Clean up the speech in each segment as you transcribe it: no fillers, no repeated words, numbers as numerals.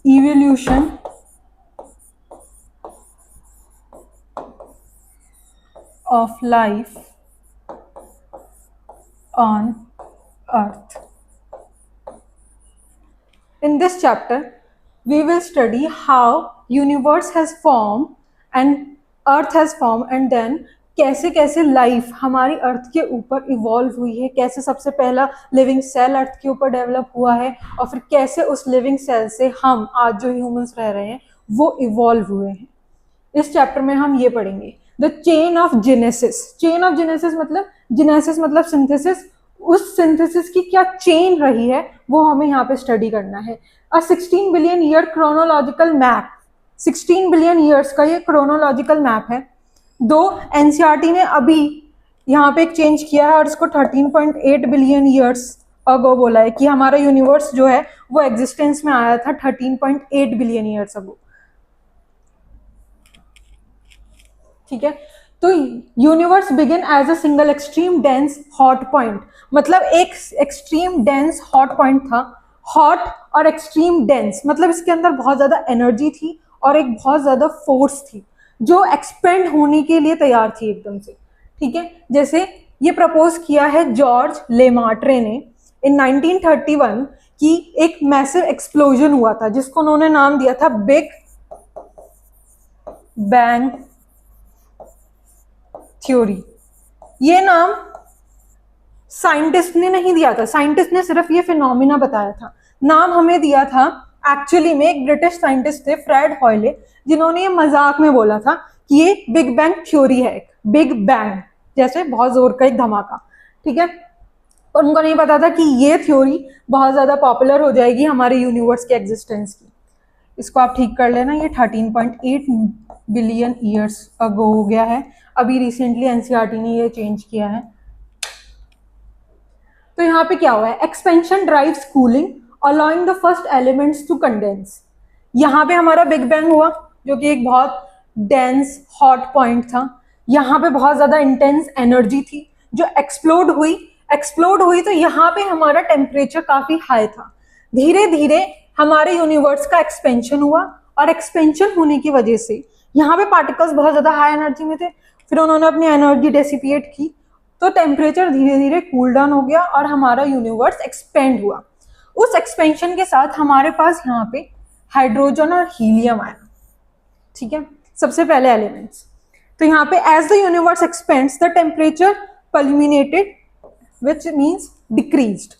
evolution of life on earth. In this chapter, we will study how universe has formed and earth has formed, and then कैसे कैसे life हमारी अर्थ के ऊपर evolve हुई है, कैसे सबसे पहला लिविंग सेल अर्थ के ऊपर डेवलप हुआ है, और फिर कैसे उस लिविंग सेल से हम आज जो ह्यूमंस रह रहे हैं वो इवॉल्व हुए हैं. इस चैप्टर में हम ये पढ़ेंगे the chain of genesis. Chain of genesis मतलब सिंथेसिस. उस सिंथेसिस की क्या चेन रही है वो हमें यहाँ पे स्टडी करना है. 16 billion year chronological map, 16 billion years का ये क्रोनोलॉजिकल मैप है. दो एनसीईआरटी ने अभी यहाँ पे एक चेंज किया है और इसको 13.8 बिलियन ईयर्स अगो बोला है कि हमारा यूनिवर्स जो है वो एग्जिस्टेंस में आया था 13.8 बिलियन ईयर्स अगो. ठीक है, तो universe begin as a single extreme dense hot point. मतलब एक एक्सट्रीम डेंस हॉट पॉइंट था. हॉट और एक्सट्रीम डेंस मतलब इसके अंदर बहुत ज्यादा एनर्जी थी और एक बहुत ज्यादा फोर्स थी जो एक्सपेंड होने के लिए तैयार थी एकदम से. ठीक है, जैसे ये प्रपोज किया है जॉर्ज लेमार्ट्रे ने इन 1931 कि एक मैसिव एक्सप्लोजन हुआ था जिसको उन्होंने नाम दिया था बिग बैंग थ्योरी. ये नाम साइंटिस्ट ने नहीं दिया था, साइंटिस्ट ने सिर्फ ये फिनोमिना बताया था. नाम हमें दिया था एक्चुअली में एक ब्रिटिश साइंटिस्ट थे फ्रेड हॉयले, जिन्होंने ये मजाक में बोला था कि ये बिग बैंग थ्योरी है. बिग बैंग जैसे बहुत जोर का एक धमाका. ठीक है, और उनको नहीं पता था कि ये थ्योरी बहुत ज्यादा पॉपुलर हो जाएगी हमारे यूनिवर्स के एग्जिस्टेंस की. इसको आप ठीक कर लेना, ये 13.8 बिलियन ईयर्स अगो हो गया है. अभी रिसेंटली एनसीईआरटी ने ये चेंज किया है. तो यहाँ पे क्या हुआ है, expansion drives cooling allowing the first elements to condense. यहाँ पे हमारा बिग बैंग हुआ जो कि एक बहुत डेंस हॉट पॉइंट था. यहाँ पे बहुत ज्यादा इंटेंस एनर्जी थी जो एक्सप्लोड हुई तो यहाँ पे हमारा टेम्परेचर काफी हाई था. धीरे धीरे हमारे यूनिवर्स का एक्सपेंशन हुआ और एक्सपेंशन होने की वजह से यहाँ पे पार्टिकल्स बहुत ज्यादा हाई एनर्जी में थे. फिर उन्होंने अपनी एनर्जी डेसिपिएट की तो टेम्परेचर धीरे धीरे कूल डाउन हो गया और हमारा यूनिवर्स एक्सपेंड हुआ. उस एक्सपेंशन के साथ हमारे पास यहाँ पे हाइड्रोजन और हीलियम आया. ठीक है, सबसे पहले एलिमेंट्स. तो यहाँ पे as the universe expands the temperature plummeted which means decreased.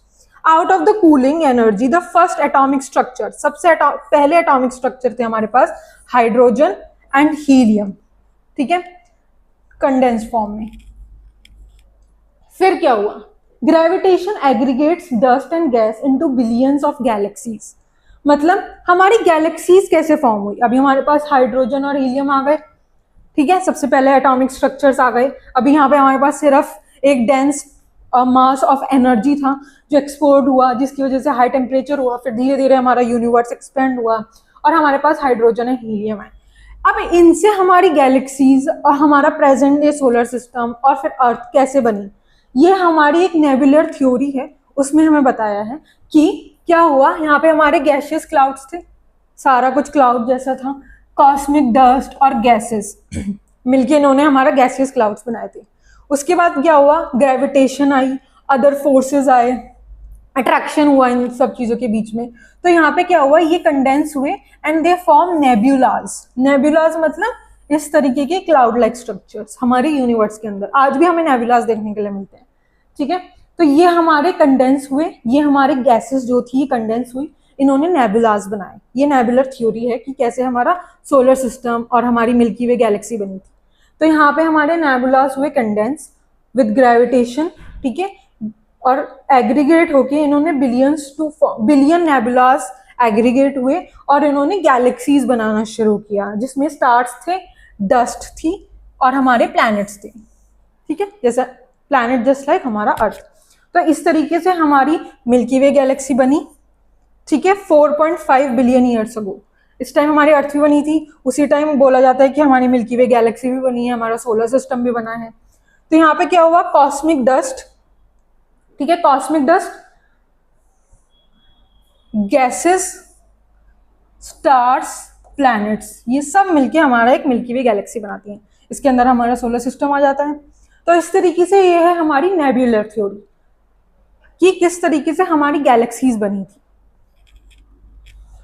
Out of the cooling energy the first atomic structure, सबसे पहले एटॉमिक स्ट्रक्चर थे हमारे पास हाइड्रोजन एंड हीलियम. ठीक है, कंडेंस फॉर्म में. फिर क्या हुआ, gravitation aggregates dust and gas into billions of galaxies. मतलब हमारी गैलेक्सीज कैसे फॉर्म हुई. अभी हमारे पास हाइड्रोजन और हीलियम आ गए. ठीक है, सबसे पहले एटॉमिक स्ट्रक्चर्स आ गए. अभी यहाँ पे हमारे पास सिर्फ एक डेंस मास ऑफ एनर्जी था जो एक्सपोर्ट हुआ जिसकी वजह से हाई टेम्परेचर हुआ. फिर धीरे धीरे हमारा यूनिवर्स एक्सपेंड हुआ और हमारे पास हाइड्रोजन एंड हीलियम है. अब इनसे हमारी गैलेक्सीज और हमारा प्रेजेंट डे सोलर सिस्टम और फिर अर्थ कैसे बनी, ये हमारी एक नेबुलर थ्योरी है. उसमें हमें बताया है कि क्या हुआ, यहाँ पे हमारे गैसियस क्लाउड्स थे, सारा कुछ क्लाउड जैसा था, कॉस्मिक डस्ट और गैसेस मिलके इन्होंने हमारा गैसियस क्लाउड्स बनाए थे. उसके बाद क्या हुआ, ग्रेविटेशन आई, अदर फोर्सेस आए, अट्रैक्शन हुआ इन सब चीजों के बीच में. तो यहाँ पे क्या हुआ, ये कंडेंस हुए एंड दे फॉर्म नेब्यूलाज. नेब्यूलाज मतलब इस तरीके के क्लाउड लाइक स्ट्रक्चर्स हमारे यूनिवर्स के अंदर आज भी हमें नेब्यूलाज देखने के लिए मिलते हैं. ठीक है, तो ये हमारे कंडेंस हुए, ये हमारे गैसेस जो थी कंडेंस हुई, इन्होंने नेबुलाज बनाए. ये नेबुलर थ्योरी है कि कैसे हमारा सोलर सिस्टम और हमारी मिल्की वे गैलेक्सी बनी थी. तो यहाँ पे हमारे नेबुलाज हुए कंडेंस विद ग्रेविटेशन. ठीक है, और एग्रीगेट होके इन्होंने बिलियन नेबुलाज एग्रीगेट हुए और इन्होंने गैलेक्सीज बनाना शुरू किया जिसमें स्टार्स थे, डस्ट थी और हमारे प्लैनेट्स थे. ठीक है, जैसा प्लैनेट जस्ट लाइक हमारा अर्थ. तो इस तरीके से हमारी मिल्की वे गैलेक्सी बनी. ठीक है, 4.5 बिलियन ईयर्स अगो. इस टाइम हमारी अर्थ भी बनी थी, उसी टाइम बोला जाता है कि हमारी मिल्की वे गैलेक्सी भी बनी है, हमारा सोलर सिस्टम भी बना है. तो यहाँ पे क्या हुआ, कॉस्मिक डस्ट. ठीक है, cosmic dust gases, stars, planets, ये सब मिलके हमारा एक मिल्की वे गैलेक्सी बनाती हैं। इसके अंदर हमारा सोलर सिस्टम आ जाता है। तो इस तरीके से ये है हमारी नेबुलर थ्योरी कि किस तरीके से हमारी गैलेक्सीज बनी थी।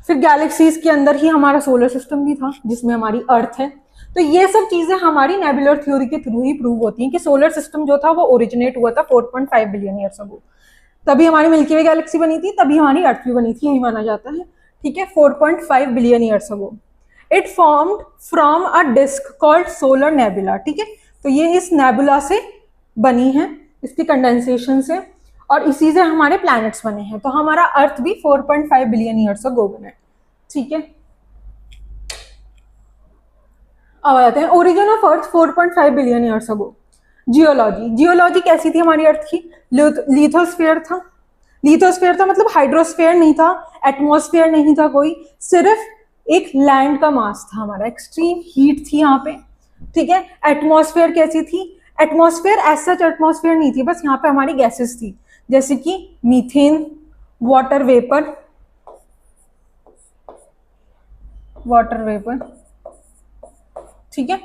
फिर गैलेक्सीज के अंदर ही हमारा सोलर सिस्टम भी था जिसमें हमारी अर्थ है। तो ये सब चीजें हमारी नेबुलर थ्योरी के थ्रू ही प्रूव होती हैं कि सोलर सिस्टम जो था वो ओरिजिनेट हुआ था 4.5 बिलियन ईयर्स अगो। तभी हमारी मिल्की वे गैलेक्सी बनी थी, तभी हमारी अर्थ भी बनी थी, यही माना जाता है। ठीक है, 4.5 billion years ago it formed from a disc called solar nebula. ठीक है, तो ये इस नेबुला से बनी है, इसकी कंडेंसेशन से, और इसी से हमारे प्लैनेट्स बने हैं। तो हमारा अर्थ भी 4.5 बिलियन ईयर्स अगो बना है। ठीक है, अब आते हैं origin of earth 4.5 billion years ago. Geology, geology कैसी थी हमारी अर्थ की? लिथोस्फीयर था। लिथोस्फीयर था मतलब हाइड्रोस्फीयर नहीं था, एटमॉस्फेयर नहीं था कोई, सिर्फ एक लैंड का मास था हमारा। एक्सट्रीम हीट थी यहाँ पे। ठीक है, एटमॉस्फेयर कैसी थी? एटमॉस्फेयर एज सच एटमॉस्फेयर नहीं थी, बस यहाँ पे हमारी गैसेस थी, जैसे कि मीथेन, वाटर वेपर, ठीक है,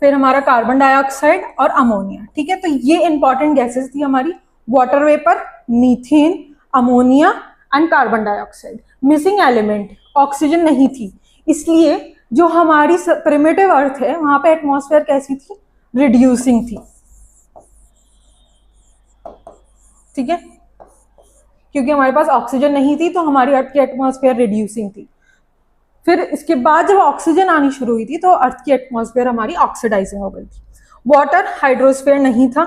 फिर हमारा कार्बन डाइऑक्साइड और अमोनिया। ठीक है, तो ये इंपॉर्टेंट गैसेस थी हमारी, water vapour, methane, ammonia and carbon dioxide. Missing element oxygen नहीं थी, इसलिए जो हमारी प्रिमिटिव अर्थ है वहां पे एटमॉस्फेयर कैसी थी? रिड्यूसिंग थी। ठीक है, क्योंकि हमारे पास ऑक्सीजन नहीं थी तो हमारी अर्थ की एटमॉस्फेयर रिड्यूसिंग थी। फिर इसके बाद जब ऑक्सीजन आनी शुरू हुई थी तो अर्थ की एटमॉस्फेयर हमारी ऑक्सीडाइजिंग हो गई थी। वाटर, हाइड्रोस्फेयर नहीं था,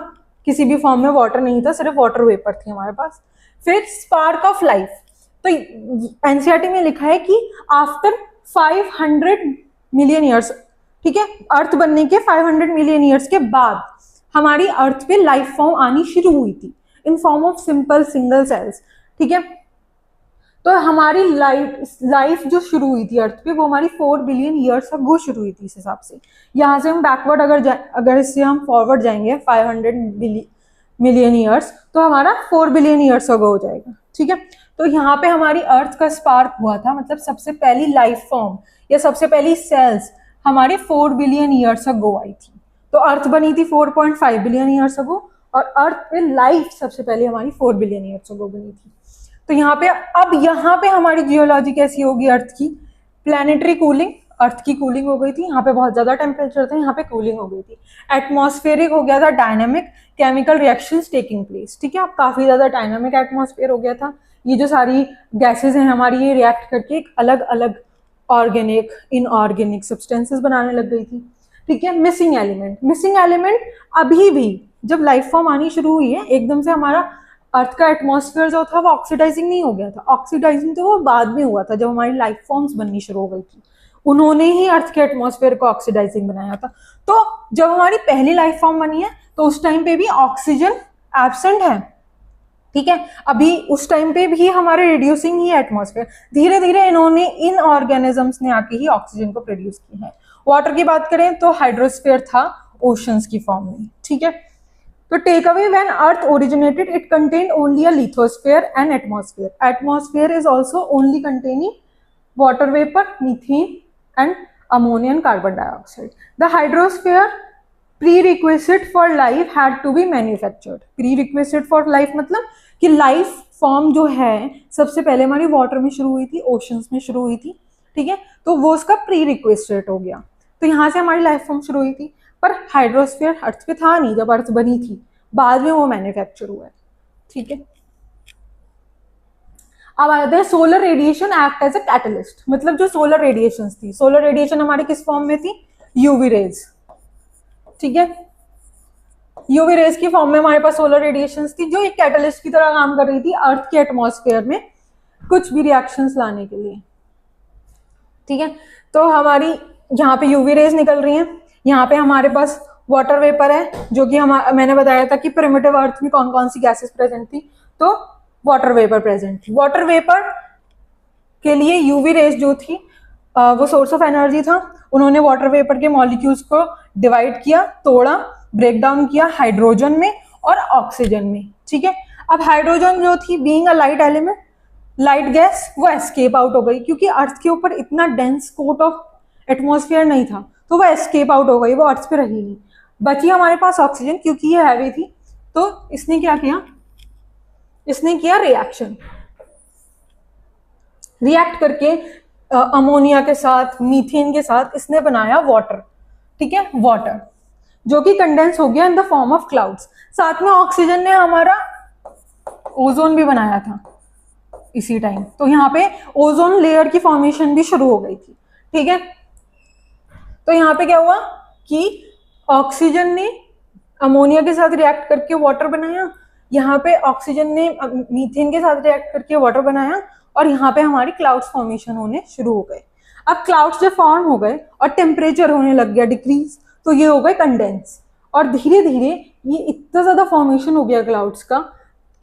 किसी भी फॉर्म में वाटर नहीं था, सिर्फ वाटर वेपर थी हमारे पास। फिर स्पार्क ऑफ लाइफ, तो एनसीईआरटी में लिखा है कि आफ्टर 500 मिलियन ईयर्स, ठीक है, अर्थ बनने के 500 मिलियन ईयर्स के बाद हमारी अर्थ पे लाइफ फॉर्म आनी शुरू हुई थी in form of simple single cells. ठीक है, तो हमारी लाइफ जो शुरू हुई थी अर्थ पे वो हमारी 4 बिलियन ईयर्स अगो शुरू हुई थी। इस हिसाब से यहाँ से हम बैकवर्ड अगर इससे हम फॉरवर्ड जाएंगे 500 मिलियन ईयर्स तो हमारा 4 बिलियन ईयर्स अगो हो जाएगा। ठीक है, तो यहाँ पे हमारी अर्थ का स्पार्क हुआ था, मतलब सबसे पहली लाइफ फॉर्म या सबसे पहली सेल्स हमारे 4 बिलियन ईयर्स अगो आई थी। तो अर्थ बनी थी 4.5 बिलियन ईयर्स अगो और अर्थ पे लाइफ सबसे पहले हमारी 4 बिलियन ईयर्स अगो बनी थी। तो यहाँ पे अब यहाँ पे हमारी जियोलॉजी कैसी होगी अर्थ की? प्लैनेटरी कूलिंग, अर्थ की कूलिंग हो गई थी, यहाँ पे बहुत ज्यादा टेम्परेचर था, यहाँ पे कूलिंग हो गई थी। एटमॉस्फेरिक हो गया था, dynamic, chemical reactions taking place. ठीक है, अब काफी ज्यादा डायनामिक एटमॉस्फेयर हो गया था, ये जो सारी गैसेज हैं हमारी ये रिएक्ट करके एक अलग अलग ऑर्गेनिक, इनऑर्गेनिक सब्सटेंसेस बनाने लग गई थी। ठीक है, मिसिंग एलिमेंट, मिसिंग एलिमेंट अभी भी जब लाइफ फॉर्म आनी शुरू हुई है एकदम से हमारा अर्थ का एटमॉस्फेयर जो था वो ऑक्सीडाइजिंग नहीं हो गया था। ऑक्सीडाइजिंग तो वो बाद में हुआ था जब हमारी लाइफ फॉर्म्स बननी शुरू हो गई थी, उन्होंने ही अर्थ के एटमॉस्फेयर को ऑक्सीडाइजिंग बनाया था। तो जब हमारी पहली लाइफ फॉर्म बनी है तो उस टाइम पे भी ऑक्सीजन एब्सेंट है। ठीक है, अभी उस टाइम पे भी हमारे रिड्यूसिंग ही एटमॉस्फेयर, धीरे धीरे इन्होंने इन ऑर्गेनिजम्स ने आके ही ऑक्सीजन को प्रोड्यूस किया है। वाटर की बात करें तो हाइड्रोस्फीयर था ओशंस की फॉर्म में। ठीक है, तो take away when earth originated it contained only a lithosphere and atmosphere. Atmosphere is also only containing water vapour, methane and ammonia and carbon dioxide. The hydrosphere prerequisite for life had to be manufactured. Prerequisite for life मतलब कि life form जो है सबसे पहले हमारी water में शुरू हुई थी, ओशंस में शुरू हुई थी। ठीक है, तो वो उसका प्रीरिक्विजिट हो गया, तो यहाँ से हमारी लाइफ फॉर्म शुरू हुई थी। पर हाइड्रोस्फीयर अर्थ पे था नहीं जब अर्थ बनी थी, बाद में वो मैन्युफैक्चर हुआ है। ठीक है, अब आते हैं solar radiation act as a catalyst. मतलब जो सोलर रेडिएशन थी, सोलर रेडिएशन हमारी किस फॉर्म में थी? UV rays. ठीक है, यूवी रेज की फॉर्म में हमारे पास सोलर रेडिएशन थी जो एक कैटलिस्ट की तरह काम कर रही थी अर्थ के एटमॉस्फेयर में कुछ भी रिएक्शंस लाने के लिए। ठीक है, तो हमारी यहाँ पे यूवी रेज निकल रही हैं, यहाँ पे हमारे पास वाटर वेपर है जो कि मैंने बताया था कि प्रिमिटिव अर्थ में कौन कौन सी गैसेस प्रेजेंट थी, तो वाटर वेपर प्रेजेंट थी। वाटर वेपर के लिए यूवी रेज जो थी वो सोर्स ऑफ एनर्जी था। उन्होंने वाटर वेपर के मॉलिक्यूल्स को डिवाइड किया, तोड़ा, ब्रेक डाउन किया हाइड्रोजन में और ऑक्सीजन में। ठीक है, अब हाइड्रोजन जो थी being a light element light gas वो एस्केप आउट हो गई, क्योंकि अर्थ के ऊपर इतना डेंस कोट ऑफ एटमॉस्फेयर नहीं था, तो वो एस्केप आउट हो गई, वो अर्थ पे रही नहीं। बची हमारे पास ऑक्सीजन, क्योंकि ये हैवी थी, तो इसने क्या किया, इसने किया रिएक्शन, रिएक्ट करके अमोनिया के साथ, मीथेन के साथ इसने बनाया वाटर। ठीक है, वाटर जो कि कंडेंस हो गया in the form of clouds. साथ में ऑक्सीजन ने हमारा ओजोन भी बनाया था इसी टाइम, तो यहाँ पे ओजोन लेयर की फॉर्मेशन भी शुरू हो गई थी। ठीक है, तो यहाँ पे क्या हुआ कि ऑक्सीजन ने अमोनिया के साथ रिएक्ट करके वाटर बनाया, यहाँ पे ऑक्सीजन ने मीथेन के साथ रिएक्ट करके वाटर बनाया, और यहाँ पे हमारी क्लाउड्स फॉर्मेशन होने शुरू हो गए। अब क्लाउड्स जब फॉर्म हो गए और टेम्परेचर होने लग गया डिक्रीज, तो ये हो गए कंडेंस, और धीरे धीरे ये इतना ज्यादा फॉर्मेशन हो गया क्लाउड्स का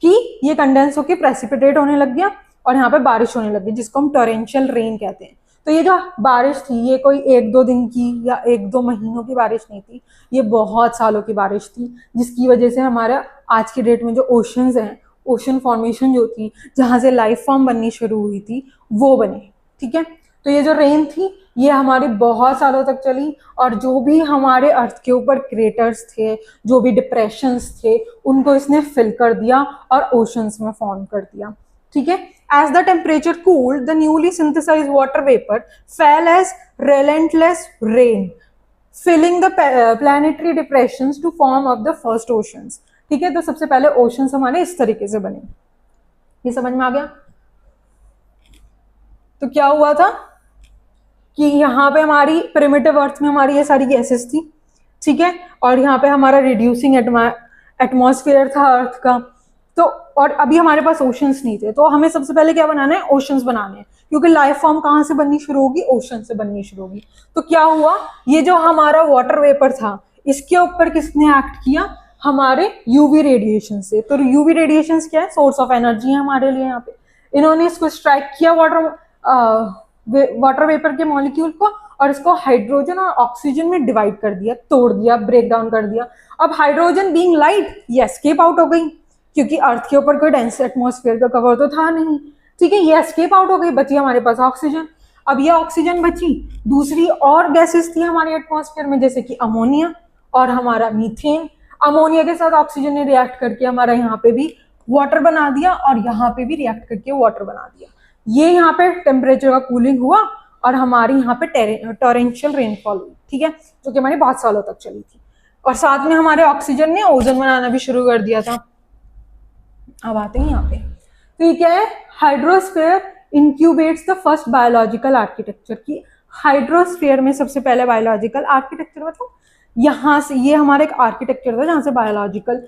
कि ये कंडेंस होकर प्रेसिपिटेट होने लग गया, और यहाँ पे बारिश होने लगी, जिसको हम टॉरेंशियल रेन कहते हैं। तो ये जो बारिश थी, ये कोई 1-2 दिन की या 1-2 महीनों की बारिश नहीं थी, ये बहुत सालों की बारिश थी, जिसकी वजह से हमारा आज की डेट में जो ओशंस हैं, ओशन फॉर्मेशन जो थी, जहाँ से लाइफ फॉर्म बननी शुरू हुई थी, वो बने। ठीक है, तो ये जो रेन थी ये हमारी बहुत सालों तक चली, और जो भी हमारे अर्थ के ऊपर क्रेटर्स थे, जो भी डिप्रेशंस थे, उनको इसने फिल कर दिया और ओशंस में फॉर्म कर दिया। ठीक है, as the temperature cooled, the newly synthesized water vapor fell as relentless rain, filling the planetary depressions to form up the first oceans. ठीक है, तो सबसे पहले ओशंस हमारे इस तरीके से बने, ये समझ में आ गया। तो क्या हुआ था कि यहाँ पे हमारी प्रिमिटिव अर्थ में हमारी ये सारी गैसेस थी। ठीक है, और यहाँ पे हमारा रिड्यूसिंग एटमॉस्फेयर था अर्थ का, तो और अभी हमारे पास ओशंस नहीं थे, तो हमें सबसे पहले क्या बनाना है, ओशंस बनाने हैं, क्योंकि लाइफ फॉर्म कहाँ से बननी शुरू होगी, ओशन से बननी शुरू होगी। तो क्या हुआ, ये जो हमारा वाटर वेपर था, इसके ऊपर किसने एक्ट किया, हमारे यूवी रेडिएशन से। तो यूवी रेडिएशन क्या है, सोर्स ऑफ एनर्जी है हमारे लिए। यहाँ पे इन्होंने इसको स्ट्राइक किया वाटर वेपर के मॉलिक्यूल को, और इसको हाइड्रोजन और ऑक्सीजन में डिवाइड कर दिया, तोड़ दिया, ब्रेक डाउन कर दिया। अब हाइड्रोजन बीइंग लाइट, ये एस्केप आउट हो गई, क्योंकि अर्थ के ऊपर कोई डेंस एटमॉस्फेयर का कवर तो था नहीं। ठीक है, ये एस्केप आउट हो गई, बची हमारे पास ऑक्सीजन। अब ये ऑक्सीजन बची, दूसरी और गैसेस थी हमारे एटमॉस्फेयर में, जैसे कि अमोनिया और हमारा मीथेन। अमोनिया के साथ ऑक्सीजन ने रिएक्ट करके हमारा यहाँ पे भी वाटर बना दिया, और यहाँ पे भी रिएक्ट करके वाटर बना दिया। ये यहाँ पे टेम्परेचर का कूलिंग हुआ, और हमारी यहाँ पे टॉरेंशियल रेनफॉल हुई। ठीक है, जो कि हमारी बहुत सालों तक चली थी, और साथ में हमारे ऑक्सीजन ने ओजोन बनाना भी शुरू कर दिया था। अब आते हैं यहाँ पे, तो ये क्या है, hydrosphere incubates the first biological architecture. की हाइड्रोस्फीयर में सबसे पहले बायोलॉजिकल आर्किटेक्चर, मतलब यहाँ से ये हमारा एक आर्किटेक्चर था जहाँ से बायोलॉजिकल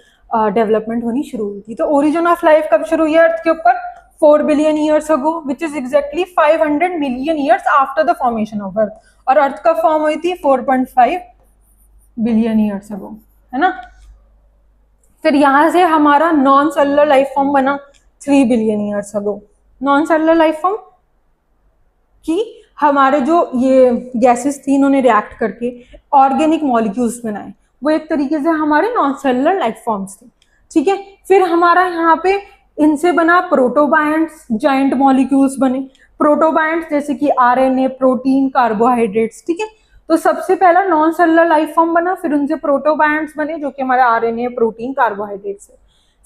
डेवलपमेंट होनी शुरू हुई थी। तो ओरिजिन ऑफ लाइफ कब शुरू हुई है अर्थ के ऊपर, 4 billion years ago, which is exactly 500 million years after the formation of earth. और अर्थ कब फॉर्म हुई थी, 4.5 बिलियन ईयर्स अगो, है ना। फिर यहाँ से हमारा नॉन सेलुलर लाइफ फॉर्म बना 3 बिलियन ईयर्स अगो। नॉन सेलुलर लाइफ फॉर्म की हमारे जो ये गैसेस थी, इन्होंने रिएक्ट करके ऑर्गेनिक मॉलिक्यूल्स बनाए, वो एक तरीके से हमारे नॉन सेलुलर लाइफ फॉर्म्स थे। ठीक है, फिर हमारा यहाँ पे इनसे बना प्रोटोबायंट्स, जाइंट मॉलिक्यूल्स बने। प्रोटोबायंट्स जैसे कि आरएनए, प्रोटीन, कार्बोहाइड्रेट्स। ठीक है, तो सबसे पहला नॉन सेलुलर लाइफ फॉर्म बना, फिर उनसे प्रोटोबायंट्स बने जो कि हमारे आरएनए, प्रोटीन, कार्बोहाइड्रेट्स है।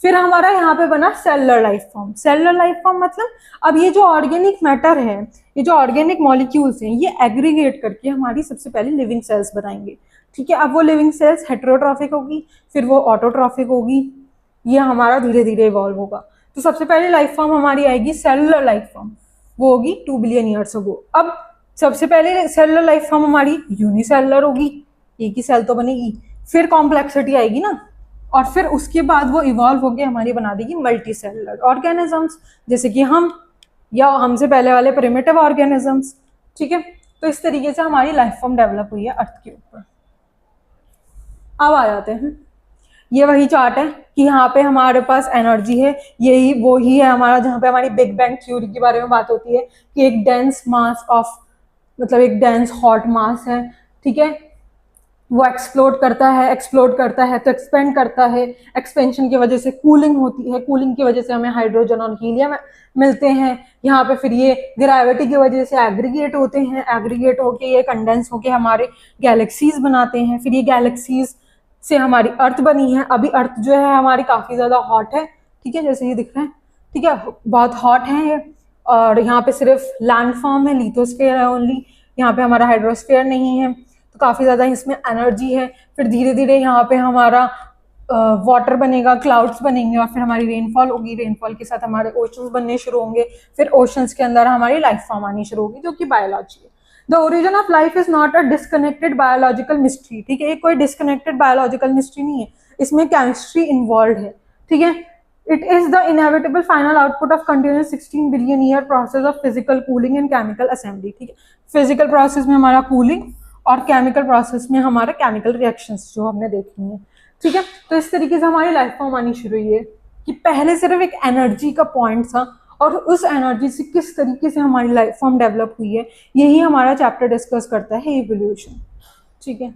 फिर हमारा यहाँ पे बना cellular life form. Cellular life form मतलब अब ये जो ऑर्गेनिक मैटर है, ये जो ऑर्गेनिक मॉलिक्यूल्स हैं, ये एग्रीगेट करके हमारी सबसे पहले लिविंग सेल्स बनाएंगे। ठीक है, अब वो लिविंग सेल्स हेटेरोट्रॉफिक होगी, फिर वो ऑटोट्रॉफिक होगी, ये हमारा धीरे धीरे इवॉल्व होगा। तो सबसे पहले लाइफ फॉर्म हमारी आएगी सेलुलर लाइफ फॉर्म, वो होगी 2 बिलियन ईयर्स अगो। अब सबसे पहले सेलुलर लाइफ फॉर्म हमारी यूनिसेलुलर होगी, एक ही सेल तो बनेगी, फिर कॉम्प्लेक्सिटी आएगी ना, और फिर उसके बाद वो इवॉल्व होकर हमारी बना देगी मल्टी सेलुलर ऑर्गेनिजम्स, जैसे कि हम या हमसे पहले वाले प्रिमिटिव ऑर्गेनिजम्स। ठीक है, तो इस तरीके से हमारी लाइफ फॉर्म डेवलप हुई है अर्थ के ऊपर। अब आ जाते हैं, ये वही चार्ट है कि यहाँ पे हमारे पास एनर्जी है, यही वो ही है हमारा जहाँ पे हमारी बिग बैंग थ्योरी के बारे में बात होती है कि एक डेंस मास ऑफ, मतलब एक डेंस हॉट मास है। ठीक है, वो एक्सप्लोड करता है तो एक्सपेंड करता है, एक्सपेंशन की वजह से कूलिंग होती है, कूलिंग की वजह से हमें हाइड्रोजन और हीलियम मिलते हैं। यहाँ पे फिर ये ग्रेविटी की वजह से एग्रीगेट होते हैं, एग्रीगेट होके ये कंडेंस होके हमारे गैलेक्सीज बनाते हैं। फिर ये गैलेक्सीज से हमारी अर्थ बनी है। अभी अर्थ जो है हमारी काफ़ी ज़्यादा हॉट है, ठीक है, जैसे ये दिख रहा है, ठीक है, बहुत हॉट है ये। और यहाँ पे सिर्फ लैंड फॉर्म है, लिथोस्फेयर है ओनली, यहाँ पे हमारा हाइड्रोस्फेयर नहीं है, तो काफ़ी ज़्यादा इसमें एनर्जी है। फिर धीरे धीरे यहाँ पे हमारा वाटर बनेगा, क्लाउड्स बनेंगे और फिर हमारी रेनफॉल होगी, रेनफॉल के साथ हमारे ओशंस बनने शुरू होंगे, फिर ओशंस के अंदर हमारी लाइफ फॉर्म आनी शुरू होगी जो कि बायोलॉजी है। The origin of life is not a disconnected biological mystery, ठीक है, ये कोई डिस्कनेक्टेड बायोलॉजिकल मिस्ट्री नहीं है, इसमें केमिस्ट्री इन्वॉल्व है, ठीक है। It is the inevitable final output of continuous 16 billion year process of physical cooling and chemical assembly, ठीक है। फिजिकल प्रोसेस में हमारा कूलिंग और केमिकल प्रोसेस में हमारा केमिकल रिएक्शंस जो हमने देखी हैं, ठीक है। तो इस तरीके से हमारी लाइफ फॉर्म आनी शुरू हुई है कि पहले सिर्फ एक एनर्जी का पॉइंट था और उस एनर्जी से किस तरीके से हमारी लाइफ फॉर्म डेवलप हुई है, यही हमारा चैप्टर डिस्कस करता है, इवोल्यूशन, ठीक है।